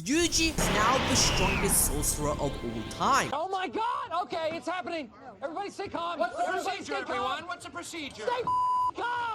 Yuji is now the strongest sorcerer of all time. Oh my god! Okay, it's happening! Everybody stay calm! What's the procedure, everyone? What's the procedure? Stay calm!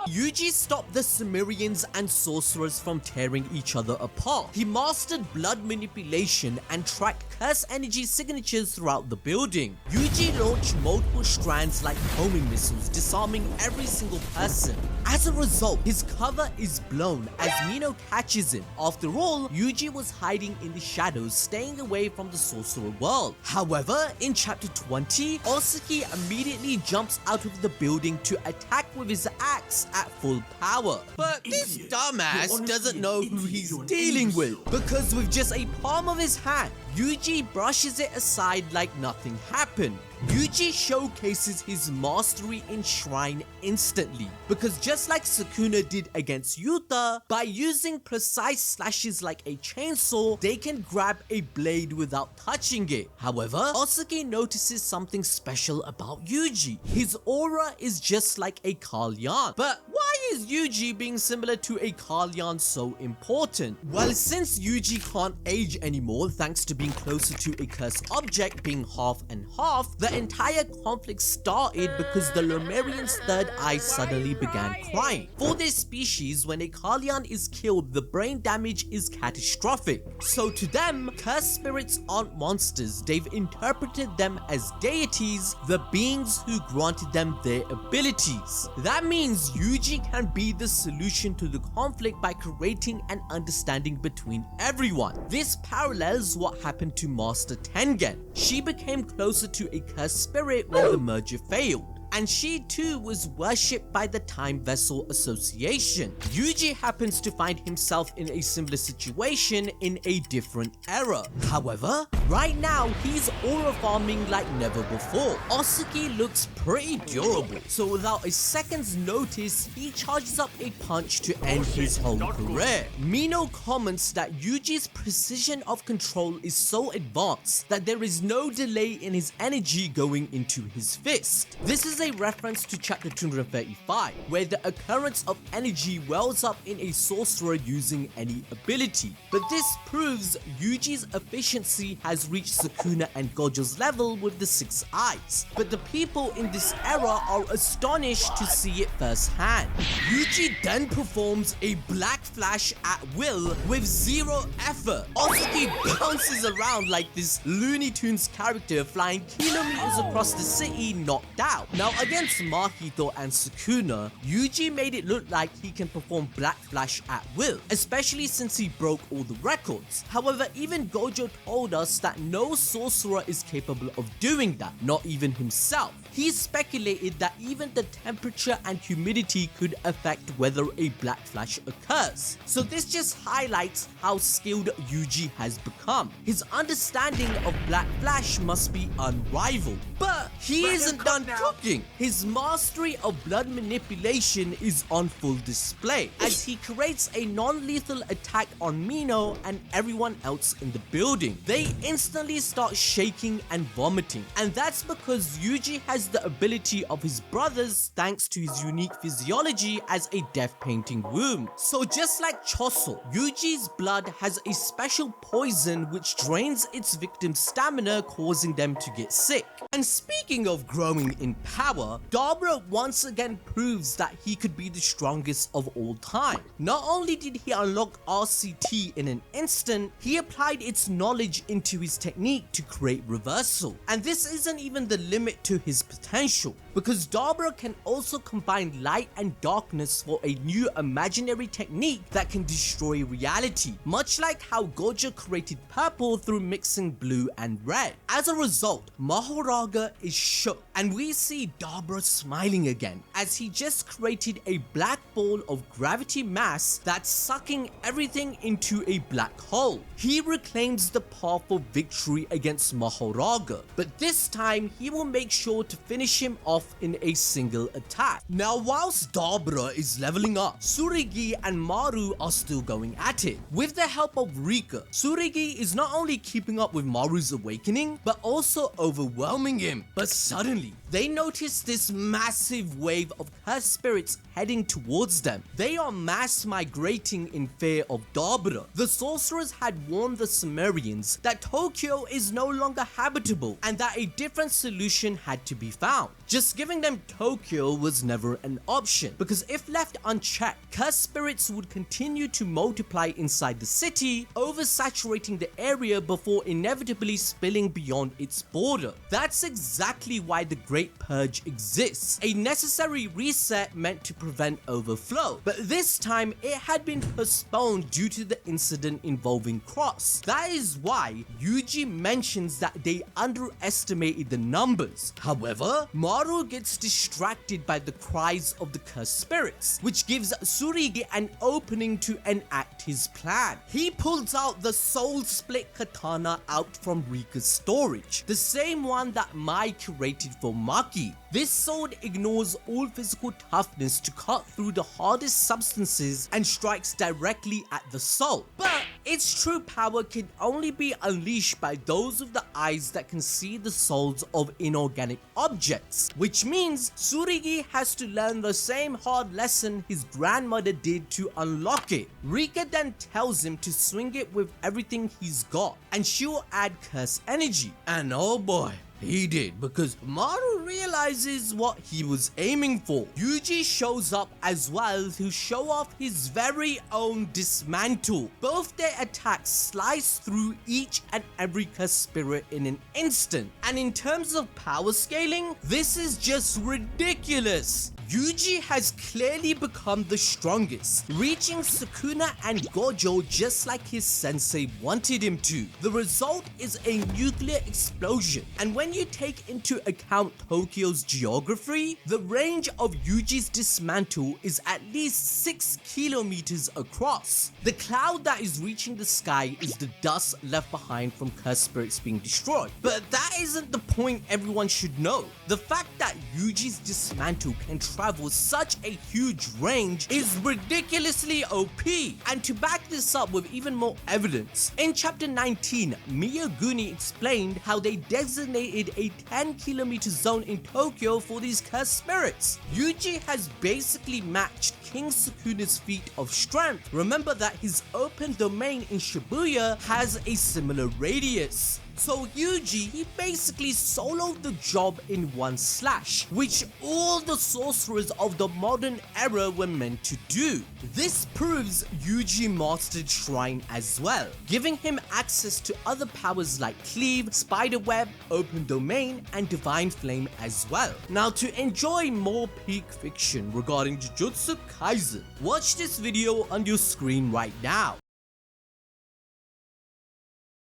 Yuji stopped the Simurians and sorcerers from tearing each other apart. He mastered blood manipulation and tracked curse energy signatures throughout the building. Yuji launched multiple strands like homing missiles, disarming every single person. As a result, his cover is blown as Mino catches him. After all, Yuji was hiding in the shadows, staying away from the sorcerer world. However, in chapter 20, Osuki immediately jumps out of the building to attack with his axe at full power. But this dumbass doesn't know who he's dealing with, because with just a palm of his hand, Yuji brushes it aside like nothing happened. Yuji showcases his mastery in Shrine instantly, because just like Sukuna did against Yuta, by using precise slashes like a chainsaw, they can grab a blade without touching it. However, Osuki notices something special about Yuji. His aura is just like a Kalyan. But why is Yuji being similar to a Kalyan so important? Well, since Yuji can't age anymore thanks to being closer to a cursed object being half and half, the entire conflict started because the Lemurian's third eye suddenly began crying. For this species, when a Kalyan is killed, the brain damage is catastrophic. So to them, cursed spirits aren't monsters, they've interpreted them as deities, the beings who granted them their abilities. That means Yuji can be the solution to the conflict by creating an understanding between everyone. This parallels what happened to Master Tengen. She became closer to a cursed spirit when the merger failed, and she too was worshipped by the Time Vessel Association. Yuji happens to find himself in a similar situation in a different era. However, right now he's aura farming like never before. Osuki looks pretty durable, so without a second's notice, he charges up a punch to end his whole career. Mino comments that Yuji's precision of control is so advanced that there is no delay in his energy going into his fist. This is a reference to chapter 235, where the occurrence of energy wells up in a sorcerer using any ability. But this proves Yuji's efficiency has reached Sukuna and Gojo's level with the 6 eyes. But the people in this era are astonished to see it firsthand. Yuji then performs a black flash at will with zero effort. Osuki bounces around like this Looney Tunes character flying kilometers across the city knocked out. Now against Mahito and Sukuna, Yuji made it look like he can perform Black Flash at will, especially since he broke all the records. However, even Gojo told us that no sorcerer is capable of doing that, not even himself. He speculated that even the temperature and humidity could affect whether a Black Flash occurs. So this just highlights how skilled Yuji has become. His understanding of Black Flash must be unrivaled. But he isn't done cooking. His mastery of blood manipulation is on full display as he creates a non-lethal attack on Mino and everyone else in the building. They instantly start shaking and vomiting, and that's because Yuji has the ability of his brothers thanks to his unique physiology as a death painting wound. So just like Choso, Yuji's blood has a special poison which drains its victim's stamina, causing them to get sick. And speaking of growing in power, Dabura once again proves that he could be the strongest of all time. Not only did he unlock RCT in an instant, he applied its knowledge into his technique to create reversal. And this isn't even the limit to his potential, because Dabura can also combine light and darkness for a new imaginary technique that can destroy reality, much like how Gojo created purple through mixing blue and red. As a result, Mahoraga is shook, and we see Dabura smiling again as he just created a black ball of gravity mass that's sucking everything into a black hole. He reclaims the path of victory against Mahoraga, but this time he will make sure to finish him off in a single attack. Now whilst Dabura is leveling up, Tsurugi and Maru are still going at it. With the help of Rika, Tsurugi is not only keeping up with Maru's awakening, but also overwhelming him. But suddenly, they notice notice this massive wave of cursed spirits heading towards them. They are mass migrating in fear of Dabura. The sorcerers had warned the Simurians that Tokyo is no longer habitable and that a different solution had to be found. Just giving them Tokyo was never an option, because if left unchecked, cursed spirits would continue to multiply inside the city, oversaturating the area before inevitably spilling beyond its border. That's exactly why the Great Purge exists, a necessary reset meant to prevent overflow, but this time it had been postponed due to the incident involving Cross. That is why Yuji mentions that they underestimated the numbers. However, Maru gets distracted by the cries of the cursed spirits, which gives Tsurugi an opening to enact his plan. He pulls out the soul split katana out from Rika's storage, the same one that Mai curated for Maki. This sword ignores all physical toughness to cut through the hardest substances and strikes directly at the soul. But its true power can only be unleashed by those with the eyes that can see the souls of inorganic objects, which means Tsurugi has to learn the same hard lesson his grandmother did to unlock it. Rika then tells him to swing it with everything he's got, and she'll add curse energy. And oh boy, he did, because Maru realizes what he was aiming for. Yuji shows up as well to show off his very own dismantle. Both their attacks slice through each and every cursed spirit in an instant. And in terms of power scaling, this is just ridiculous. Yuji has clearly become the strongest, reaching Sukuna and Gojo just like his sensei wanted him to. The result is a nuclear explosion, and when you take into account Tokyo's geography, the range of Yuji's dismantle is at least 6 kilometers across. The cloud that is reaching the sky is the dust left behind from cursed spirits being destroyed. But that isn't the point everyone should know. The fact that Yuji's dismantle can travel such a huge range is ridiculously OP. And to back this up with even more evidence, in chapter 19, Miyaguni explained how they designated a 10-kilometer zone in Tokyo for these cursed spirits. Yuji has basically matched King Sukuna's feat of strength. Remember that his open domain in Shibuya has a similar radius. So Yuji, he basically soloed the job in one slash, which all the sorcerers of the modern era were meant to do. This proves Yuji mastered Shrine as well, giving him access to other powers like Cleave, Spiderweb, Open Domain, and Divine Flame as well. Now, to enjoy more peak fiction regarding Jujutsu Kaisen, watch this video on your screen right now.